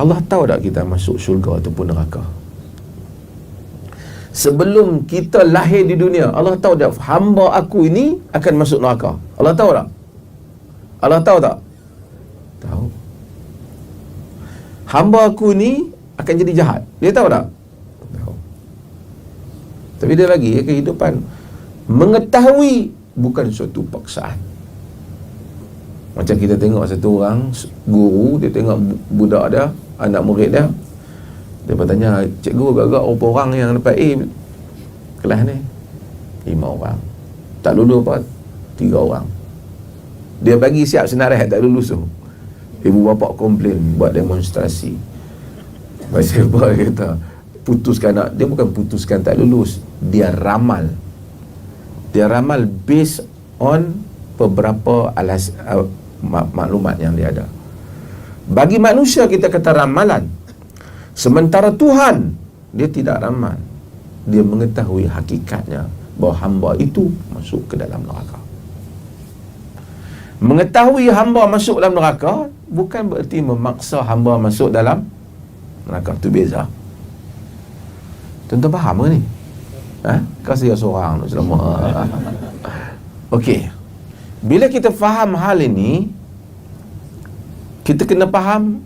Allah tahu tak kita masuk syurga ataupun neraka? Sebelum kita lahir di dunia, Allah tahu tak hamba aku ini akan masuk neraka? Allah tahu tak? Allah tahu tak? Tahu. Hamba aku ni akan jadi jahat. Dia tahu tak? Tahu. Tapi dia lagi, kehidupan mengetahui bukan suatu paksaan. Macam kita tengok satu orang guru, dia tengok budak dia, anak murid dia, dia bertanya, cikgu, agak-agak berapa orang yang dapat A kelas ni? 5 orang. Tak lulus apa? 3 orang. Dia bagi siap senarai tak lulus tu. Ibu bapa komplain, buat demonstrasi. Masa apa dia kata, putuskan anak. Dia bukan putuskan tak lulus, dia ramal. Dia ramal based on beberapa maklumat yang dia ada. Bagi manusia kita kata ramalan. Sementara Tuhan, dia tidak ramal. Dia mengetahui hakikatnya bahawa hamba itu masuk ke dalam neraka. Mengetahui hamba masuk dalam neraka bukan bererti memaksa hamba masuk dalam neraka. Itu beza. Tuan-tuan faham ke ni? Kau saya seorang selama. Okey. Bila kita faham hal ini, kita kena faham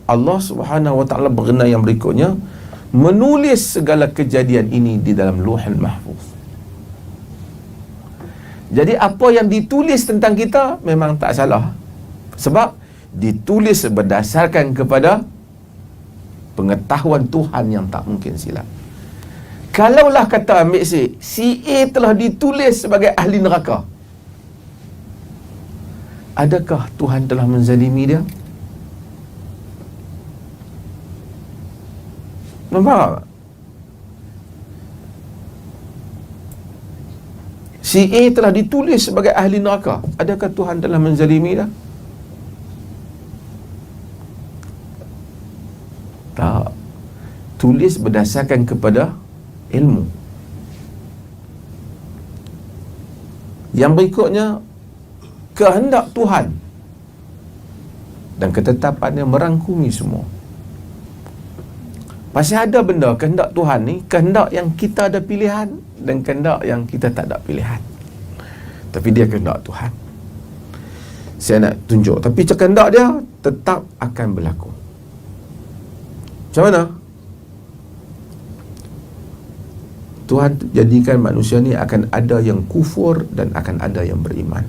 Allah Subhanahu Wa Taala berkenan yang berikutnya menulis segala kejadian ini di dalam Lauhul Mahfuz. Jadi apa yang ditulis tentang kita memang tak salah. Sebab ditulis berdasarkan kepada pengetahuan Tuhan yang tak mungkin silap. Kalaulah kata ambil si A telah ditulis sebagai ahli neraka, adakah Tuhan telah menzalimi dia? Nampak? Si A telah ditulis sebagai ahli neraka, adakah Tuhan telah menzalimi dia? Tak. Tulis berdasarkan kepada ilmu. Yang berikutnya, kehendak Tuhan dan ketetapannya merangkumi semua. Pasal ada benda kehendak Tuhan ni, kehendak yang kita ada pilihan dan kehendak yang kita tak ada pilihan. Tapi dia kehendak Tuhan. Saya nak tunjuk, tapi kehendak dia tetap akan berlaku. Macam mana? Tuhan jadikan manusia ni akan ada yang kufur dan akan ada yang beriman.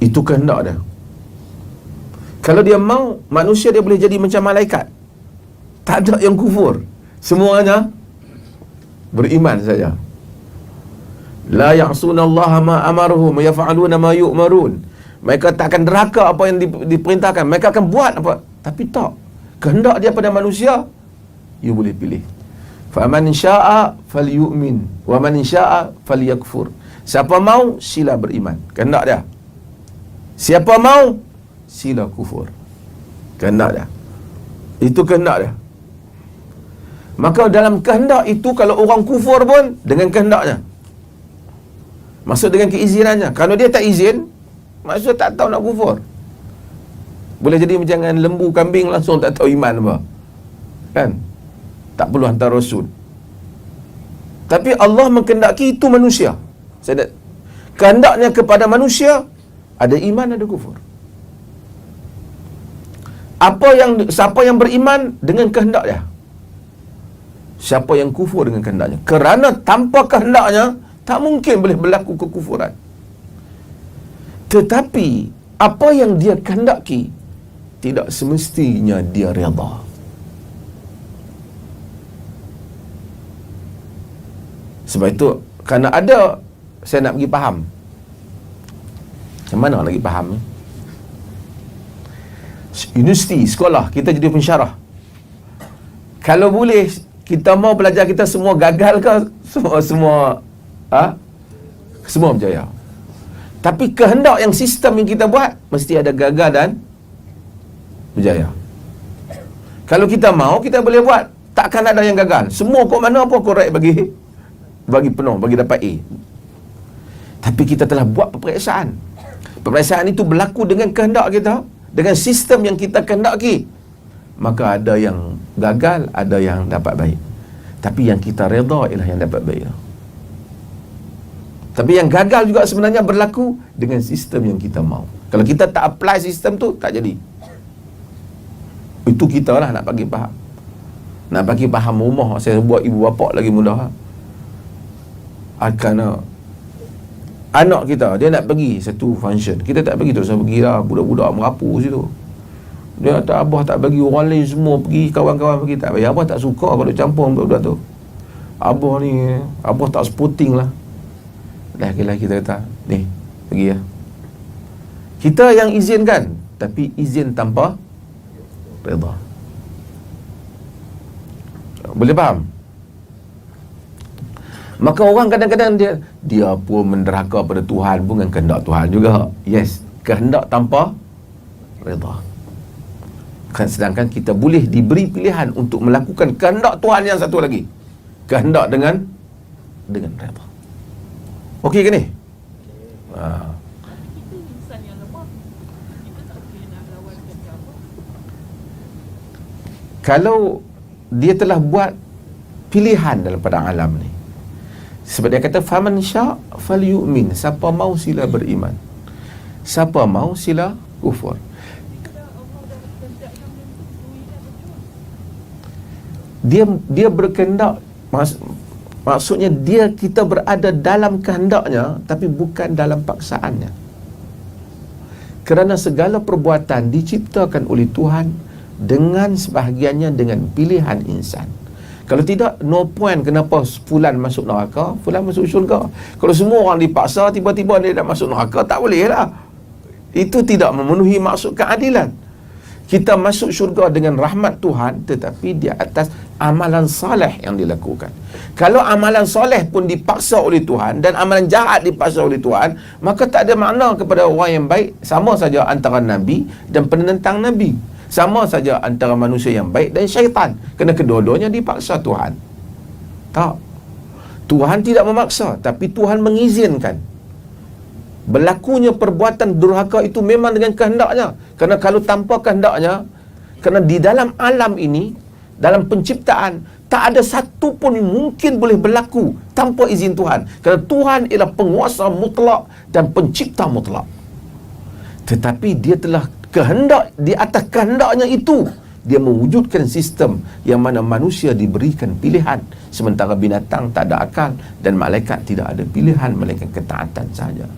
Itu kehendak dia. Kalau dia mau, manusia dia boleh jadi macam malaikat. Tak ada yang kufur. Semuanya beriman saja. La ya'sunallaha ma amaruhum wa yaf'aluna ma yu'marun. Mereka tak akan derhaka apa yang diperintahkan. Mereka akan buat apa. Tapi tak. Kehendak dia pada manusia, you boleh pilih. Faman syaa falyu'min wa man syaa falyakfur. Siapa mau sila beriman. Kehendak dia. Siapa mau sila kufur. Kehendak dia. Itu kehendak dia. Maka dalam kehendak itu, kalau orang kufur pun dengan kehendaknya. Maksud dengan keizinannya. Kalau dia tak izin, maksud tak tahu nak kufur. Boleh jadi macam lembu kambing langsung tak tahu iman apa. Kan? Tak perlu hantar rasul. Tapi Allah mengkehendaki itu manusia. Kehendaknya kepada manusia, ada iman, ada kufur. Siapa yang beriman dengan kehendak dia, siapa yang kufur dengan kehendaknya. Kerana tanpa kehendaknya tak mungkin boleh berlaku kekufuran. Tetapi apa yang dia kehendaki tidak semestinya dia redha. Sebab itu, kerana ada, saya nak pergi faham. Macam mana lagi faham ni? Universiti, sekolah, kita jadi pensyarah. Kalau boleh, kita mau pelajar kita semua gagal ke? Semua berjaya. Tapi kehendak yang sistem yang kita buat, mesti ada gagal dan berjaya. Kalau kita mau, kita boleh buat. Takkan ada yang gagal. Semua kok mana apa korek bagi penuh, bagi dapat A. Tapi kita telah buat peperiksaan. Peperiksaan itu berlaku dengan kehendak kita dengan sistem yang kita kehendaki, maka ada yang gagal, ada yang dapat baik. Tapi yang kita redha ialah yang dapat baik. Tapi yang gagal juga sebenarnya berlaku dengan sistem yang kita mau. Kalau kita tak apply sistem tu, tak jadi. Itu kita lah nak bagi faham. Nak bagi faham rumah. Saya buat ibu bapa lagi mudah. Kerana anak kita, dia nak pergi satu function, kita tak pergi, terus pergi lah. Budak-budak merapu situ. Dia tak, abah tak bagi, orang lain semua pergi, kawan-kawan pergi, tak bagi. Abah tak suka kalau campur budak-budak tu. Abah tak sporting lah. Lagi-lagi kita kata, ni, pergi lah. Kita yang izinkan, tapi izin tanpa redha. Boleh faham? Maka orang kadang-kadang dia pun menderhaka pada Tuhan, bukan kehendak Tuhan juga. Yes, kehendak tanpa redha. Sedangkan kita boleh diberi pilihan untuk melakukan kehendak Tuhan yang satu lagi. Kehendak dengan redha. Okey ke ni? Kalau dia telah buat pilihan dalam padang alam ni, sebab dia kata faman sya' falyu'min, siapa mau sila beriman, siapa mau sila kufur. Dia berkehendak, maksudnya kita berada dalam kehendaknya, tapi bukan dalam paksaannya. Kerana segala perbuatan diciptakan oleh Tuhan dengan sebahagiannya dengan pilihan insan. Kalau tidak, no point kenapa fulan masuk neraka, fulan masuk syurga. Kalau semua orang dipaksa, tiba-tiba dia nak masuk neraka, tak boleh lah. Itu tidak memenuhi maksud keadilan. Kita masuk syurga dengan rahmat Tuhan, tetapi di atas amalan soleh yang dilakukan. Kalau amalan soleh pun dipaksa oleh Tuhan dan amalan jahat dipaksa oleh Tuhan, maka tak ada makna kepada orang yang baik. Sama saja antara Nabi dan penentang Nabi. Sama saja antara manusia yang baik dan syaitan. Kerana kedua-duanya dipaksa Tuhan. Tak. Tuhan tidak memaksa, tapi Tuhan mengizinkan. Berlakunya perbuatan durhaka itu memang dengan kehendaknya. Kerana kalau tanpa kehendaknya, kerana di dalam alam ini, dalam penciptaan, tak ada satu pun mungkin boleh berlaku tanpa izin Tuhan. Kerana Tuhan ialah penguasa mutlak dan pencipta mutlak. Tetapi dia telah kehendak, di atas kehendaknya itu dia mewujudkan sistem yang mana manusia diberikan pilihan, sementara binatang tak ada akal dan malaikat tidak ada pilihan melainkan ketaatan sahaja.